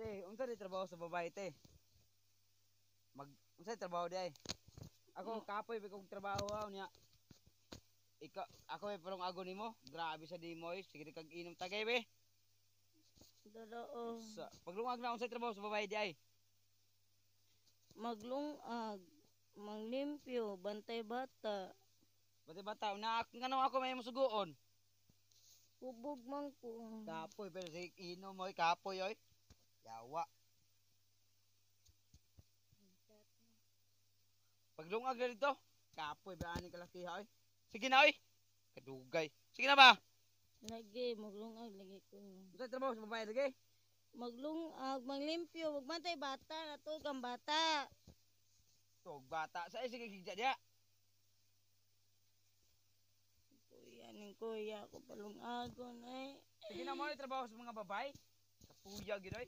Te, unsa di trabaho sa babae te? Unsa trabaho di ay? Ako kapoy pa kong trabaho niya. Ikaw ako ay parang ago nimo. Grabe sa di mo, sige kag inom tagay be. Dadao. Paglungag na unsa trabaho sa babae di ay? Maglungag. Manglimpyo. Bantay bata. Bati bata, na ngano ako may musugoon. Hubog man ko. Kapoy pero sige inom mo kapoy oy. Yawa. Paglungag na dito, kapoy ba ani kalakiha oy. Sige na oy. Kadugay. Sige na ba? Lagi. Maglungag. Lagi ko. Unsa trabaho sa babae lagi? Maglungag. Manglimpyo. Magbantay bata. Natulog ang bata. Tog bata sa sige gigya dia. Kuya ning kuya ko palungagon eh. Sige na mo trabaho sa mga babae. Kapuya gid oy.